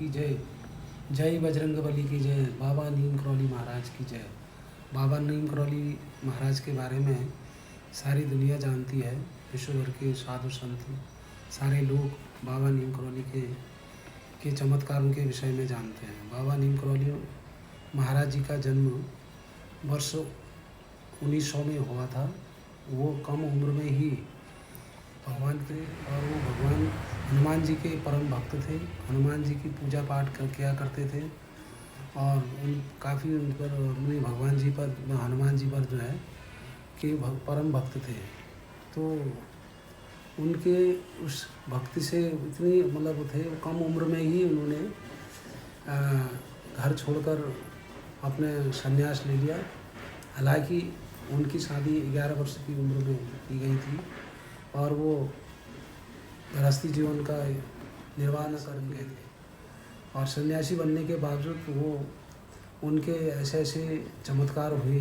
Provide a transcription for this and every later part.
की जय। जय बजरंगबली की जय। बाबा नीम करौली महाराज की जय। बाबा नीम करौली महाराज के बारे में सारी दुनिया जानती है। विश्व भर के साधु संत सारे लोग बाबा नीम करौली के चमत्कारों के विषय में जानते हैं। बाबा नीम करौली महाराज जी का जन्म वर्ष 1900 में हुआ था। वो कम उम्र में ही भगवान के और वो भगवान हनुमान जी के परम भक्त थे। हनुमान जी की पूजा पाठ किया करते थे और काफ़ी उन पर भगवान जी पर हनुमान जी पर जो है कि परम भक्त थे। तो उनके उस भक्ति से इतनी मतलब थे, कम उम्र में ही उन्होंने घर छोड़कर अपने संन्यास ले लिया। हालांकि उनकी शादी 11 वर्ष की उम्र में की गई थी और वो गृहस्थी जीवन का निर्वाह न कर गए थे। और सन्यासी बनने के बावजूद वो उनके ऐसे ऐसे चमत्कार हुए,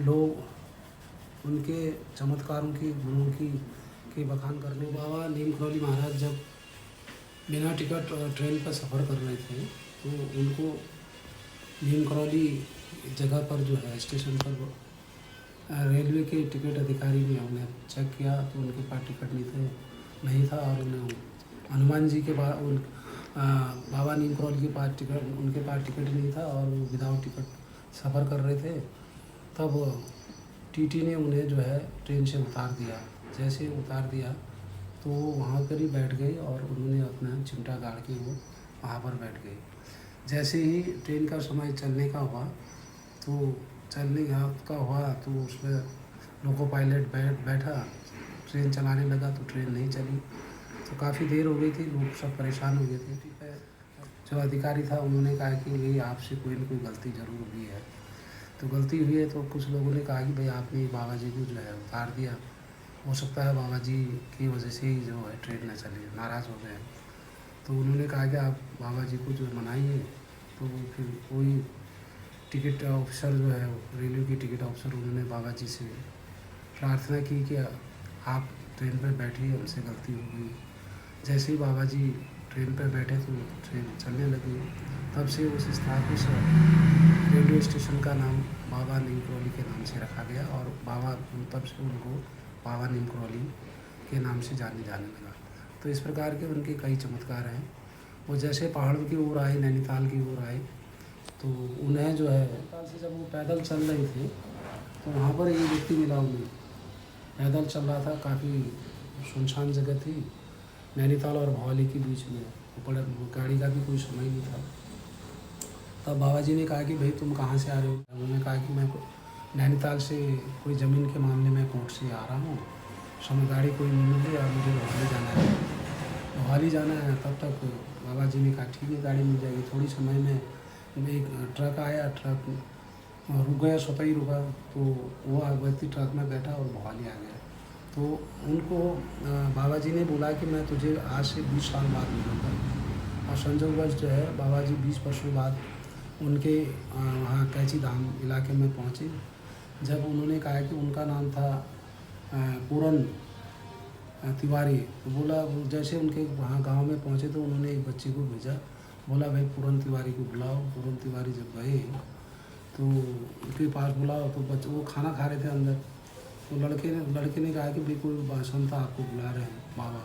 लोग उनके चमत्कारों की गुणों की बखान करने। बाबा नीम करौली महाराज जब बिना टिकट ट्रेन पर सफ़र कर रहे थे तो उनको नीम करौली जगह पर जो है स्टेशन पर रेलवे के टिकट अधिकारी ने उन्हें चेक किया तो उनके पास टिकट नहीं था और उन्हें हनुमान जी के पास बाबा नीम करौली के पास उनके पास टिकट नहीं था और वो विदाउट टिकट सफ़र कर रहे थे। तब टीटी ने उन्हें जो है ट्रेन से उतार दिया। जैसे उतार दिया तो वो वहाँ पर ही बैठ गए और उन्होंने अपना चिमटा गाड़ के वो वहाँ पर बैठ गए। जैसे ही ट्रेन का समय चलने का हुआ तो तो उसमें लोको पायलट बैठा, ट्रेन चलाने लगा तो ट्रेन नहीं चली। तो काफ़ी देर हो गई थी, लोग सब परेशान हो गए थे। जो अधिकारी था उन्होंने कहा कि भाई आपसे कोई न कोई गलती ज़रूर हुई है। तो गलती हुई है तो कुछ लोगों ने कहा कि भाई आपने बाबा जी को जो है उतार दिया, हो सकता है बाबा जी की वजह से ही जो है ट्रेन न चली, नाराज़ हो गए। तो उन्होंने कहा कि आप बाबा जी को जो मनाइए। तो फिर कोई टिकट ऑफिसर जो है रेलवे की टिकट ऑफिसर, उन्होंने बाबा जी से प्रार्थना की कि आप ट्रेन पर बैठिए, हमसे गलती हो गई। जैसे ही बाबा जी ट्रेन पर बैठे तो ट्रेन चलने लगी। तब से उस स्थान उस रेलवे स्टेशन का नाम बाबा नीम करौली के नाम से रखा गया और तब से उनको बाबा नीम करौली के नाम से जाने लगा। तो इस प्रकार के उनके कई चमत्कार हैं। वो जैसे पहाड़ों की ओर आए, नैनीताल की ओर आए तो उन्हें जो है नैनीताल से जब वो पैदल चल रहे थे तो वहाँ पर एक व्यक्ति मिला। उन्हें पैदल चल रहा था, काफ़ी सुनसान जगह थी नैनीताल और भवाली के बीच में। ऊपर गाड़ी का भी कोई समय नहीं था। तब बाबा जी ने कहा कि भाई तुम कहाँ से आ रहे हो? उन्होंने कहा कि मैं नैनीताल से कोई ज़मीन के मामले में कोर्ट से आ रहा हूँ, समय गाड़ी कोई नहीं मिल रही और मुझे भवाली जाना है। भवाली जाना है। तब तक बाबा जी ने कहा ठीक है, गाड़ी मिल जाएगी। थोड़ी समय में एक ट्रक आया, ट्रक रुक गया, स्वतः ही रुका। तो वो व्यक्ति ट्रक में बैठा और भवाली आ गया। तो उनको बाबा जी ने बोला कि मैं तुझे आज से 20 साल बाद मिलूँगा। और संजोगवश जो है बाबा जी 20 वर्षों बाद उनके वहाँ कैची धाम इलाके में पहुँचे। जब उन्होंने कहा कि उनका नाम था पूरन तिवारी, तो बोला जैसे उनके वहाँ गांव में पहुँचे तो उन्होंने एक बच्चे को भेजा, बोला भाई पूरन तिवारी को बुलाओ। पूरन तिवारी जब गए तो उनके पास बुलाओ तो बच्चे वो खाना खा रहे थे अंदर। तो लड़के ने कहा कि भाई कोई संत आपको बुला रहे हैं बाबा।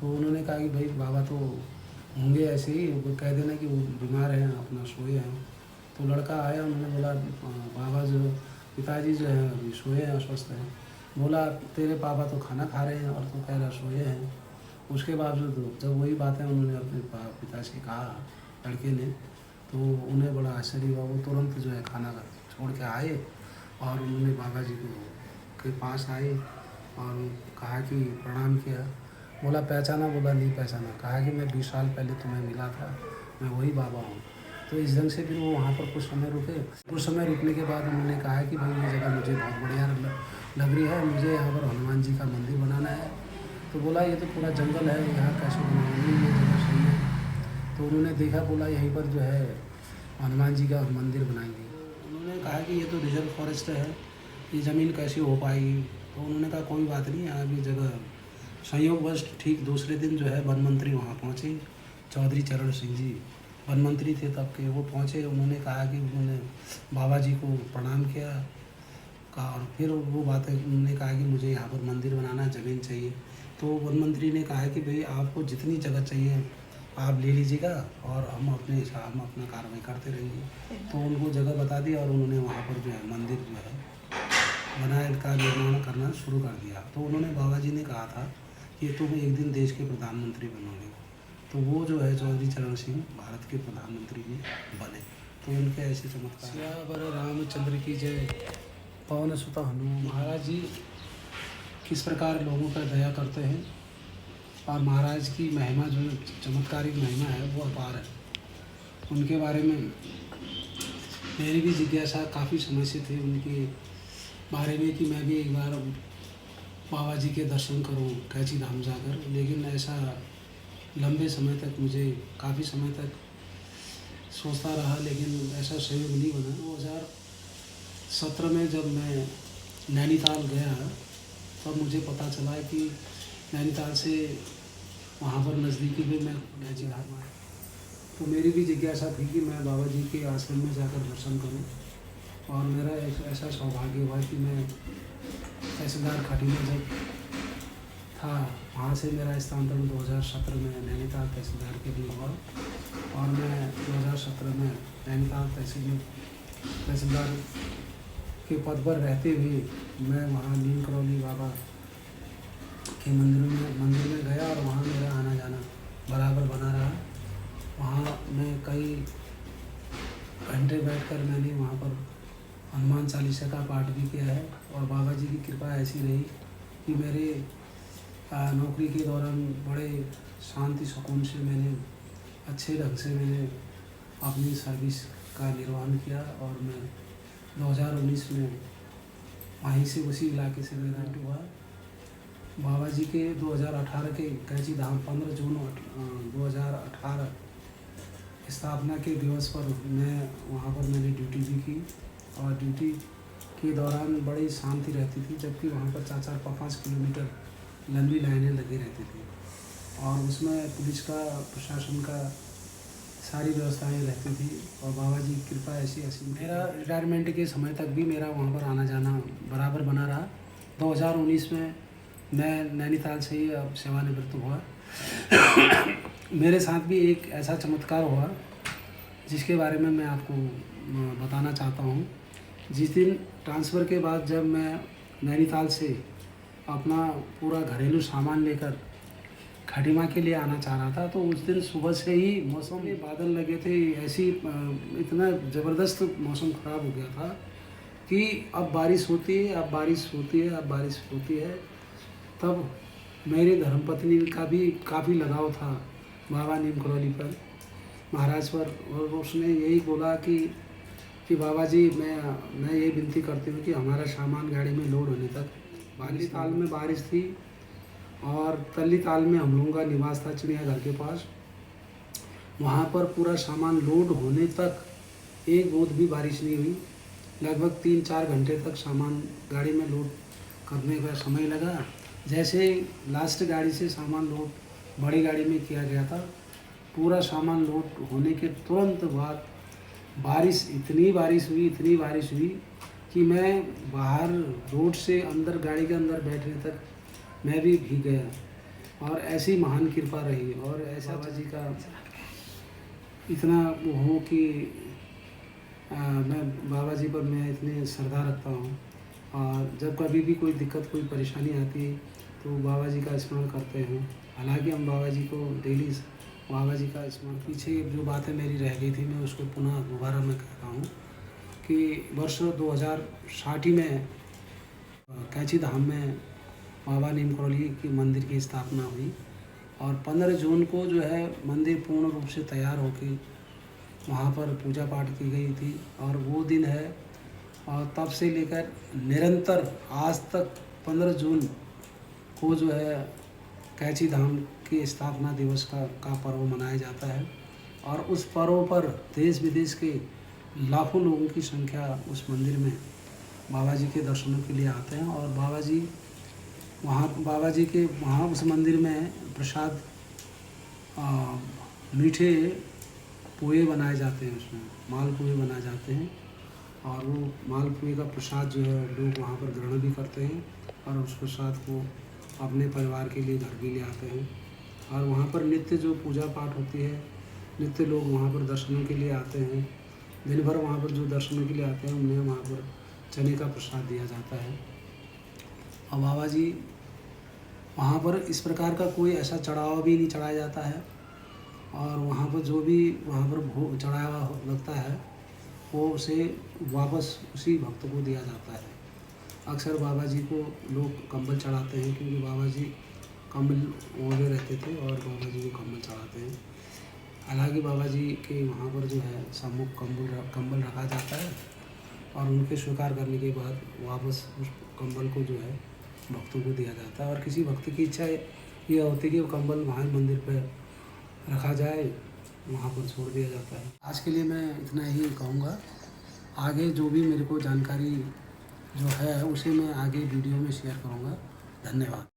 तो उन्होंने कहा कि भाई बाबा तो होंगे ऐसे ही, कह देना कि वो बीमार हैं, अपना सोए हैं। तो लड़का आया, उन्होंने बोला बाबा जो पिताजी जो हैं अभी सोए हैं, अस्वस्थ हैं। बोला तेरे पापा तो खाना खा रहे हैं और तो कह रहा सोए हैं। उसके बावजूद जब वही बातें उन्होंने अपने पिता से कहा लड़के ने, तो उन्हें बड़ा आश्चर्य हुआ। वो तुरंत जो है खाना छोड़ के आए और उन्होंने बाबा जी के पास आए और कहा कि प्रणाम किया। बोला पहचाना? बोला नहीं पहचाना। कहा कि मैं 20 साल पहले तुम्हें मिला था, मैं वही बाबा हूँ। तो इस ढंग से फिर वो वहाँ पर कुछ समय रुके। कुछ समय रुकने के बाद उन्होंने कहा कि भाई ये जगह मुझे बहुत बढ़िया लग रही है, मुझे यहाँ पर हनुमान जी का मंदिर बनाना है। तो बोला ये तो पूरा जंगल है, यहाँ कैसे बनाऊंगी, ये जगह सही है। तो उन्होंने देखा, बोला यहीं पर जो है हनुमान जी का मंदिर बनाएंगे। उन्होंने कहा कि ये तो रिजर्व फॉरेस्ट है, ये ज़मीन कैसे हो पाएगी? तो उन्होंने कहा कोई बात नहीं, यहाँ भी जगह संयोगवश ठीक दूसरे दिन जो है वन मंत्री वहाँ पहुँचे चौधरी चरण सिंह जी वन मंत्री थे तब के, वो पहुँचे। उन्होंने कहा कि उन्होंने बाबा जी को प्रणाम किया कहा, और फिर वो बात है, उन्होंने कहा कि मुझे यहाँ पर मंदिर बनाना ज़मीन चाहिए। तो वन मंत्री ने कहा कि भाई आपको जितनी जगह चाहिए आप ले लीजिएगा, और हम अपना कार्रवाई करते रहेंगे। तो उनको जगह बता दी और उन्होंने वहाँ पर जो है मंदिर जो है बनाए का निर्माण करना शुरू कर दिया। तो उन्होंने बाबा जी ने कहा था कि तुम एक दिन देश के प्रधानमंत्री बनोगे। तो वो जो है चौधरी चरण सिंह भारत के प्रधानमंत्री भी बने। तो उनके ऐसे चमत्कार। सियावर रामचंद्र की जय। पवन सुत हनुमान। महाराज जी किस प्रकार लोगों पर दया करते हैं, और महाराज की महिमा जो चमत्कारिक महिमा है वो अपार है। उनके बारे में मेरी भी जिज्ञासा काफ़ी समय से थी उनके बारे में, कि मैं भी एक बार बाबा जी के दर्शन करूं कैची धाम जाकर, लेकिन ऐसा लंबे समय तक, मुझे काफ़ी समय तक सोचता रहा, लेकिन ऐसा संयोग नहीं बना। 2017 में जब मैं नैनीताल गया तब मुझे पता चला कि नैनीताल से वहाँ पर नज़दीकी में मैं कैची धाम आया। तो मेरी भी जिज्ञासा थी कि मैं बाबा जी के आश्रम में जाकर दर्शन करूं, और मेरा ऐसा सौभाग्य हुआ कि मैं तहसीलदार खाटी में जब था, वहाँ से मेरा स्थानांतरण 2017 में नैनीताल तहसीलदार के लिए हुआ, और मैं 2017 में नैनीताल तहसीलदार के पद पर रहते हुए मैं वहाँ नीम करौली बाबा के मंदिर में गया, और वहाँ मेरा आना जाना बराबर बना रहा। वहाँ मैं कई घंटे बैठकर मैंने वहाँ पर हनुमान चालीसा का पाठ भी किया है, और बाबा जी की कृपा ऐसी रही कि मेरे नौकरी के दौरान बड़े शांति सुकून से मैंने अच्छे ढंग से मैंने अपनी सर्विस का निर्वहन किया, और मैं 2019 में वहीं से उसी इलाके से रिटायर्ड हुआ। बाबा जी के 2018 के कैची धाम 15 जून 2018 स्थापना के दिवस पर मैं वहाँ पर मैंने ड्यूटी भी की, और ड्यूटी के दौरान बड़ी शांति रहती थी, जबकि वहाँ पर 4-5 किलोमीटर लंबी लाइनें लगी रहती थी, और उसमें पुलिस का, प्रशासन का सारी व्यवस्थाएं रहती थी, और बाबा जी की कृपा ऐसी मेरा रिटायरमेंट के समय तक भी मेरा वहाँ पर आना जाना बराबर बना रहा। 2019 में मैं नैनीताल से ही अब सेवानिवृत्त हुआ। मेरे साथ भी एक ऐसा चमत्कार हुआ जिसके बारे में मैं आपको बताना चाहता हूँ। जिस दिन ट्रांसफ़र के बाद जब मैं नैनीताल से अपना पूरा घरेलू सामान लेकर खटीमा के लिए आना चाह रहा था, तो उस दिन सुबह से ही मौसम में बादल लगे थे, ऐसी इतना ज़बरदस्त मौसम ख़राब हो गया था कि अब बारिश होती है, अब बारिश होती है, अब बारिश होती है। तब मेरी धर्मपत्नी का भी काफ़ी लगाव था बाबा नीम करौली पर, महाराज पर, और उसने यही बोला कि बाबा जी मैं ये विनती करती हूँ कि हमारा सामान गाड़ी में लोड होने तक। बाली ताल में बारिश थी, और तल्ली ताल में हम लोगों का निवास था चिड़ियाघर के पास। वहाँ पर पूरा सामान लोड होने तक एक बूंद भी बारिश नहीं हुई। लगभग 3-4 घंटे तक सामान गाड़ी में लोड करने का समय लगा। जैसे लास्ट गाड़ी से सामान लोड बड़ी गाड़ी में किया गया था, पूरा सामान लोड होने के तुरंत बाद इतनी बारिश हुई कि मैं बाहर रोड से अंदर गाड़ी के अंदर बैठने तक मैं भी भीग गया, और ऐसी महान कृपा रही। और ऐसा बाबा जी का इतना वो हो कि मैं बाबा जी पर मैं इतने श्रद्धा रखता हूँ, और जब कभी भी कोई दिक्कत, कोई परेशानी आती है तो बाबा जी का स्मरण करते हैं। हालांकि हम बाबा जी को डेली बाबा जी का स्मरण, पीछे जो बातें मेरी रह गई थी मैं उसको पुनः दोबारा मैं कहता हूँ कि वर्ष 2060 में कैची धाम में बाबा नीम करौली की मंदिर की स्थापना हुई, और 15 जून को जो है मंदिर पूर्ण रूप से तैयार होकर वहाँ पर पूजा पाठ की गई थी, और वो दिन है, और तब से लेकर निरंतर आज तक 15 जून को जो है कैची धाम की स्थापना दिवस का पर्व मनाया जाता है। और उस पर्व पर देश विदेश के लाखों लोगों की संख्या उस मंदिर में बाबा जी के दर्शनों के लिए आते हैं, और बाबा जी के वहाँ उस मंदिर में प्रसाद मीठे पोहे बनाए जाते हैं, उसमें माल पोहे बनाए जाते हैं और वो माल पोहे का प्रसाद जो है लोग वहाँ पर ग्रहण भी करते हैं और उस प्रसाद को अपने परिवार के लिए घर भी ले आते हैं। और वहाँ पर नित्य जो पूजा पाठ होती है, नित्य लोग वहाँ पर दर्शनों के लिए आते हैं। दिन भर वहाँ पर जो दर्शनों के लिए आते हैं उन्हें वहाँ पर चने का प्रसाद दिया जाता है। और बाबा जी वहाँ पर इस प्रकार का कोई ऐसा चढ़ावा भी नहीं चढ़ाया जाता है और वहाँ पर जो भी वहाँ पर भोग चढ़ावा लगता है वो उसे वापस उसी भक्त को दिया जाता है। अक्सर बाबा जी को लोग कंबल चढ़ाते हैं क्योंकि बाबा जी कंबल ओढ़े रहते थे और बाबा जी को कंबल चढ़ाते हैं। हालांकि बाबा जी के वहाँ पर जो है सम्मुख कंबल रखा जाता है और उनके स्वीकार करने के बाद वापस उस कंबल को जो है भक्तों को दिया जाता है। और किसी भक्त की इच्छा ये होती है कि वो कंबल वहाँ मंदिर पर रखा जाए, वहाँ पर छोड़ दिया जाता है। आज के लिए मैं इतना ही कहूँगा। आगे जो भी मेरे को जानकारी जो है उसे मैं आगे वीडियो में शेयर करूँगा। धन्यवाद।